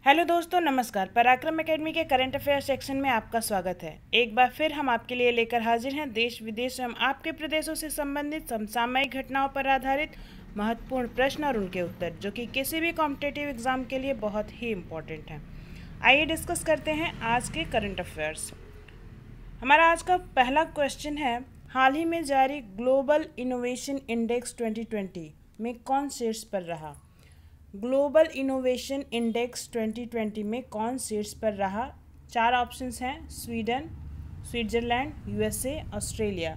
Hello दोस्तों, नमस्कार। पराक्रम एकेडमी के करंट अफेयर सेक्शन में आपका स्वागत है। एक बार फिर हम आपके लिए लेकर हाजिर हैं देश विदेश एवं आपके प्रदेशों से संबंधित समसामयिक घटनाओं पर आधारित महत्वपूर्ण प्रश्न और उनके उत्तर, जो कि किसी भी कॉम्पिटिटिव एग्जाम के लिए बहुत ही इम्पोर्टेंट हैं। आइए डिस्कस करते हैं आज के करंट अफेयर्स। हमारा आज का पहला क्वेश्चन है, हाल ही में जारी ग्लोबल इनोवेशन इंडेक्स 2020 में कौन शीर्ष पर रहा? ग्लोबल इनोवेशन इंडेक्स 2020 में कौन शीर्ष पर रहा? 4 ऑप्शंस हैं, स्वीडन, स्विट्जरलैंड, यूएसए, ऑस्ट्रेलिया।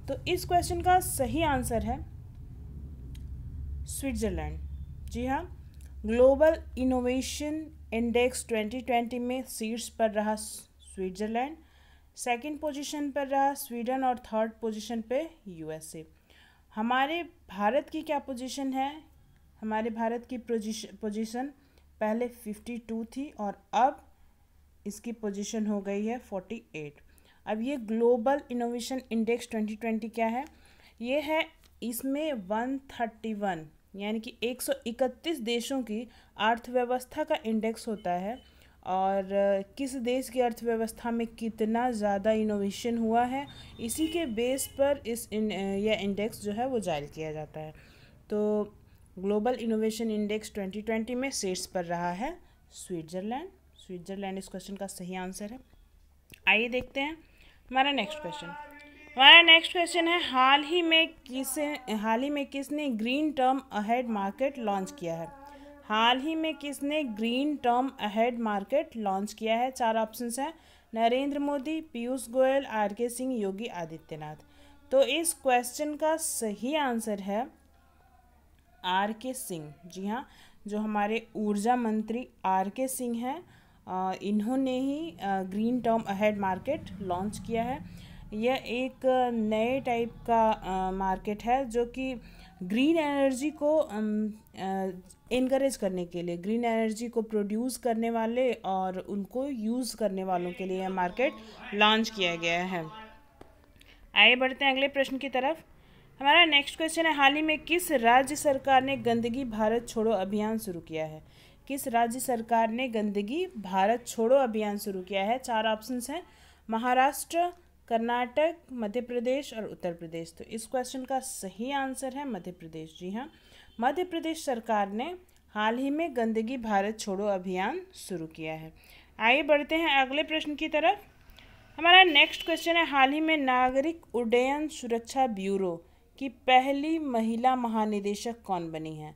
तो इस क्वेश्चन का सही आंसर है स्विट्जरलैंड। जी हाँ, ग्लोबल इनोवेशन इंडेक्स 2020 में शीर्ष पर रहा स्विट्जरलैंड, सेकंड पोजीशन पर रहा स्वीडन और थर्ड पोजीशन पे यूएसए। हमारे भारत की क्या पोजीशन है? हमारे भारत की पोजीशन पहले 52 थी और अब इसकी पोजीशन हो गई है 48। अब ये ग्लोबल इनोवेशन इंडेक्स 2020 क्या है? ये है, इसमें 131 यानी कि 131 देशों की अर्थव्यवस्था का इंडेक्स होता है और किस देश की अर्थव्यवस्था में कितना ज़्यादा इनोवेशन हुआ है, इसी के बेस पर यह इंडेक्स जो है वो जारी किया जाता है। तो ग्लोबल इनोवेशन इंडेक्स 2020 में शीर्ष पर रहा है स्विट्जरलैंड। स्विट्जरलैंड इस क्वेश्चन का सही आंसर है। आइए देखते हैं हमारा नेक्स्ट क्वेश्चन। हमारा नेक्स्ट क्वेश्चन है, हाल ही में किसने green term ahead market launch किया है? हाल ही में किसने green term ahead market launch किया है? 4 ऑप्शंस हैं, नरेंद्र मोदी, पीयूष गोयल, आर.के. सिंह, योगी आदित्यनाथ। तो इस क्वेश्चन का सही आंसर है आर.के. सिंह। जी हाँ, जो हमारे ऊर्जा मंत्री आर.के. सिंह हैं, इन्होंने ही green term ahead market launch किया है। यह एक नए टाइप का मार्केट है जो कि ग्रीन एनर्जी को इनकरेज करने के लिए, ग्रीन एनर्जी को प्रोड्यूस करने वाले और उनको यूज़ करने वालों के लिए यह मार्केट लॉन्च किया गया है। आइए बढ़ते हैं अगले प्रश्न की तरफ। हमारा नेक्स्ट क्वेश्चन है, हाल ही में किस राज्य सरकार ने गंदगी भारत छोड़ो अभियान शुरू किया है? किस राज्य सरकार ने गंदगी भारत छोड़ो अभियान शुरू किया है? 4 ऑप्शंस हैं, महाराष्ट्र, कर्नाटक, मध्य प्रदेश और उत्तर प्रदेश। तो इस क्वेश्चन का सही आंसर है मध्य प्रदेश। जी हाँ, मध्य प्रदेश सरकार ने हाल ही में गंदगी भारत छोड़ो अभियान शुरू किया है। आइए बढ़ते हैं अगले प्रश्न की तरफ। हमारा नेक्स्ट क्वेश्चन है, हाल ही में नागरिक उड्डयन सुरक्षा ब्यूरो की पहली महिला महानिदेशक कौन बनी है?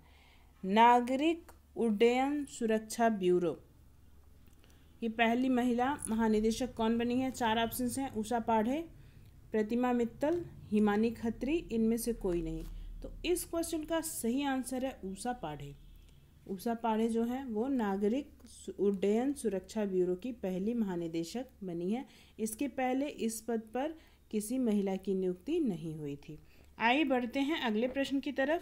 नागरिक उड्डयन सुरक्षा ब्यूरो की पहली महिला महानिदेशक कौन बनी है? 4 ऑप्शंस हैं, उषा पाढ़े, प्रतिमा मित्तल, हिमानी खत्री, इनमें से कोई नहीं। तो इस क्वेश्चन का सही आंसर है उषा पाढ़े। उषा पाढ़े जो है वो नागरिक उड्डयन सुरक्षा ब्यूरो की पहली महानिदेशक बनी है। इसके पहले इस पद पर किसी महिला की नियुक्ति नहीं हुई थी। आइए बढ़ते हैं अगले प्रश्न की तरफ।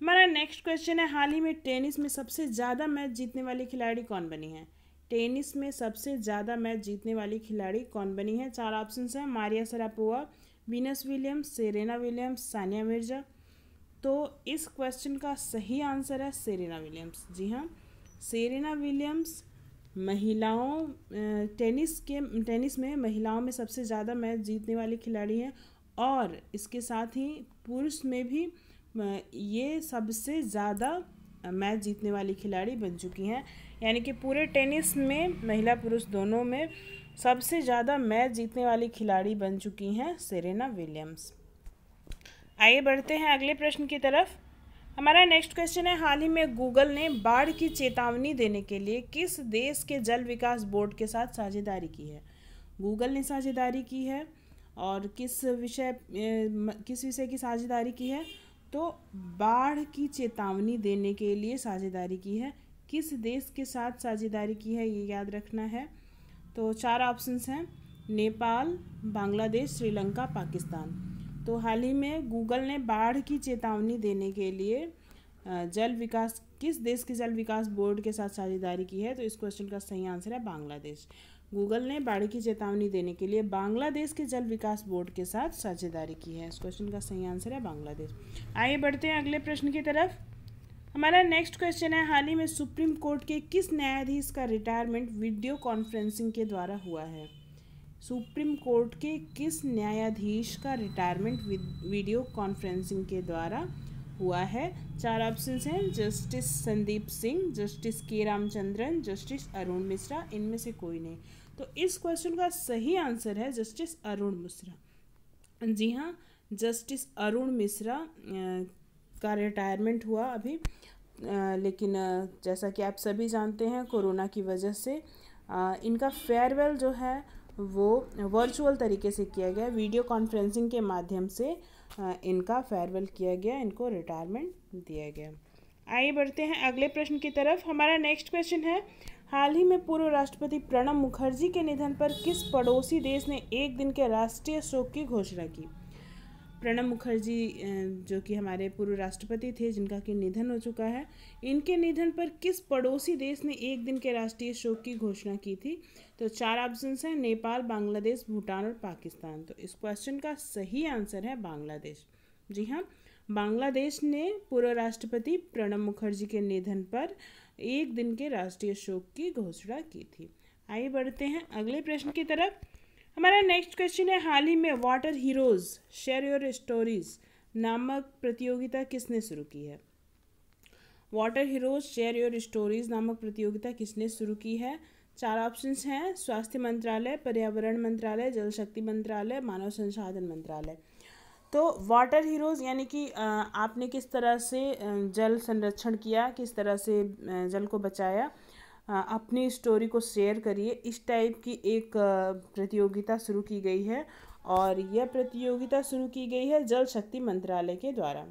हमारा नेक्स्ट क्वेश्चन है, हाल ही में टेनिस में सबसे ज़्यादा मैच जीतने वाली खिलाड़ी कौन बनी है? टेनिस में सबसे ज़्यादा मैच जीतने वाली खिलाड़ी कौन बनी है? 4 ऑप्शंस हैं, Maria Sharapova, Venus Williams, Serena Williams, Sania Mirza. तो इस क्वेश्चन का सही आंसर है सेरेना विलियम्स। जी हाँ, सेरेना विलियम्स महिलाओं टेनिस में महिलाओं में सबसे ज़्यादा मैच जीतने वाली खिलाड़ी हैं और इसके साथ ही पुरुष में भी ये सबसे ज़्यादा मैच जीतने वाली खिलाड़ी बन चुकी हैं। यानी कि पूरे टेनिस में महिला पुरुष दोनों में सबसे ज़्यादा मैच जीतने वाली खिलाड़ी बन चुकी हैं सेरेना विलियम्स। आइए बढ़ते हैं अगले प्रश्न की तरफ। हमारा नेक्स्ट क्वेश्चन है, हाल ही में गूगल ने बाढ़ की चेतावनी देने के लिए किस देश के जल विकास बोर्ड के साथ साझेदारी की है? गूगल ने साझेदारी की है और किस विषय की साझेदारी की है? तो बाढ़ की चेतावनी देने के लिए साझेदारी की है। किस देश के साथ साझेदारी की है ये याद रखना है। तो 4 ऑप्शंस हैं, नेपाल, बांग्लादेश, श्रीलंका, पाकिस्तान। तो हाल ही में गूगल ने बाढ़ की चेतावनी देने के लिए किस देश के जल विकास बोर्ड के साथ साझेदारी की है? तो इस क्वेश्चन का सही आंसर है बांग्लादेश। गूगल ने बाढ़ की चेतावनी देने के लिए बांग्लादेश के जल विकास बोर्ड के साथ साझेदारी की है। इस क्वेश्चन का सही आंसर है बांग्लादेश। आइए बढ़ते हैं अगले प्रश्न की तरफ। हमारा नेक्स्ट क्वेश्चन है, हाल ही में सुप्रीम कोर्ट के किस न्यायाधीश का रिटायरमेंट वीडियो कॉन्फ्रेंसिंग के द्वारा हुआ है? सुप्रीम कोर्ट के किस न्यायाधीश का रिटायरमेंट वीडियो कॉन्फ्रेंसिंग के द्वारा हुआ है? 4 ऑप्शंस हैं, जस्टिस संदीप सिंह, जस्टिस के रामचंद्रन, जस्टिस अरुण मिश्रा, इनमें से कोई नहीं। तो इस क्वेश्चन का सही आंसर है जस्टिस अरुण मिश्रा। जी हाँ, जस्टिस अरुण मिश्रा का रिटायरमेंट हुआ अभी, लेकिन जैसा कि आप सभी जानते हैं कोरोना की वजह से इनका फेयरवेल जो है वो वर्चुअल तरीके से किया गया, वीडियो कॉन्फ्रेंसिंग के माध्यम से इनका फेयरवेल किया गया, इनको रिटायरमेंट दिया गया। आइए बढ़ते हैं अगले प्रश्न की तरफ। हमारा नेक्स्ट क्वेश्चन है, हाल ही में पूर्व राष्ट्रपति प्रणब मुखर्जी के निधन पर किस पड़ोसी देश ने एक दिन के राष्ट्रीय शोक की घोषणा की? प्रणब मुखर्जी जो कि हमारे पूर्व राष्ट्रपति थे, जिनका कि निधन हो चुका है, इनके निधन पर किस पड़ोसी देश ने एक दिन के राष्ट्रीय शोक की घोषणा की थी? तो 4 ऑप्शंस हैं, नेपाल, बांग्लादेश, भूटान और पाकिस्तान। तो इस क्वेश्चन का सही आंसर है बांग्लादेश। जी हाँ, बांग्लादेश ने पूर्व राष्ट्रपति प्रणब मुखर्जी के निधन पर एक दिन के राष्ट्रीय शोक की घोषणा की थी। आइए बढ़ते हैं अगले प्रश्न की तरफ। हमारा नेक्स्ट क्वेश्चन है, हाल ही में water heroes share your stories नामक प्रतियोगिता किसने शुरू की है? Water heroes share your stories नामक प्रतियोगिता किसने शुरू की है? 4 ऑप्शंस हैं, स्वास्थ्य मंत्रालय, पर्यावरण मंत्रालय, जल शक्ति मंत्रालय, मानव संसाधन मंत्रालय। तो वाटर हीरोज़ यानी कि आपने किस तरह से जल संरक्षण किया, किस तरह से जल को बचाया, अपनी स्टोरी को शेयर करिए, इस टाइप की एक प्रतियोगिता शुरू की गई है, और यह प्रतियोगिता शुरू की गई है जल शक्ति मंत्रालय के द्वारा।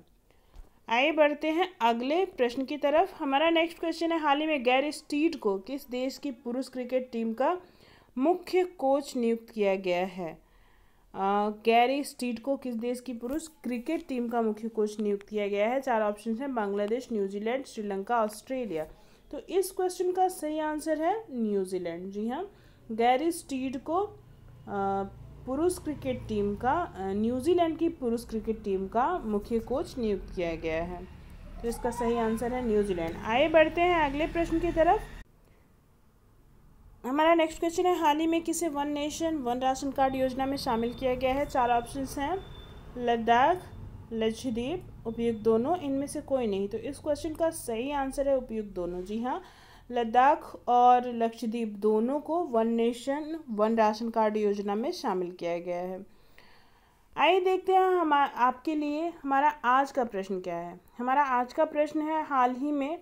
आइए बढ़ते हैं अगले प्रश्न की तरफ। हमारा नेक्स्ट क्वेश्चन है, हाल ही में गैरी स्टीड को किस देश की पुरुष क्रिकेट टीम का मुख्य कोच नियुक्त किया गया है? गैरी स्टीड को किस देश की पुरुष क्रिकेट टीम का मुख्य कोच नियुक्त किया गया है? 4 ऑप्शन हैं, बांग्लादेश, न्यूजीलैंड, श्रीलंका, ऑस्ट्रेलिया। तो इस क्वेश्चन का सही आंसर है न्यूजीलैंड। जी हाँ, गैरी स्टीड को पुरुष क्रिकेट टीम का न्यूजीलैंड की पुरुष क्रिकेट टीम का मुख्य कोच नियुक्त किया गया है। तो इसका सही आंसर है न्यूजीलैंड। आइए बढ़ते हैं अगले प्रश्न की तरफ। हमारा नेक्स्ट क्वेश्चन है, हाल ही में किसे one nation one ration card योजना में शामिल किया गया है? 4 ऑप्शंस हैं, लद्दाख, लक्षद्वीप, उपयुक्त दोनों, इनमें से कोई नहीं। तो इस क्वेश्चन का सही आंसर है उपयुक्त दोनों। जी हाँ, लद्दाख और लक्षद्वीप दोनों को one nation one ration card योजना में शामिल किया गया है। आइए देखते हैं हम आपके लिए हमारा आज का प्रश्न क्या है। हमारा आज का प्रश्न है, हाल ही में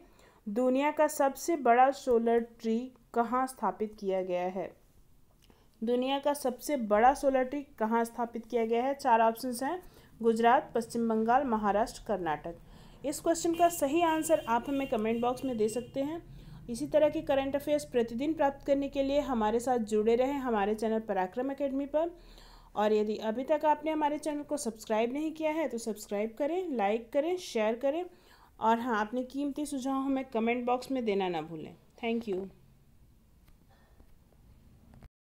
दुनिया का सबसे बड़ा सोलर ट्री कहाँ स्थापित किया गया है? दुनिया का सबसे बड़ा सोलर ट्री कहाँ स्थापित किया गया है? 4 ऑप्शंस हैं, गुजरात, पश्चिम बंगाल, महाराष्ट्र, कर्नाटक। इस क्वेश्चन का सही आंसर आप हमें कमेंट बॉक्स में दे सकते हैं। इसी तरह के करंट अफेयर्स प्रतिदिन प्राप्त करने के लिए हमारे साथ जुड़े रहें हमारे चैनल पराक्रम एकेडमी पर। और यदि अभी तक आपने हमारे चैनल को सब्सक्राइब नहीं किया है तो सब्सक्राइब करें, लाइक करें, शेयर करें, और हाँ, अपने कीमती सुझाव हमें कमेंट बॉक्स में देना ना भूलें। Thank you.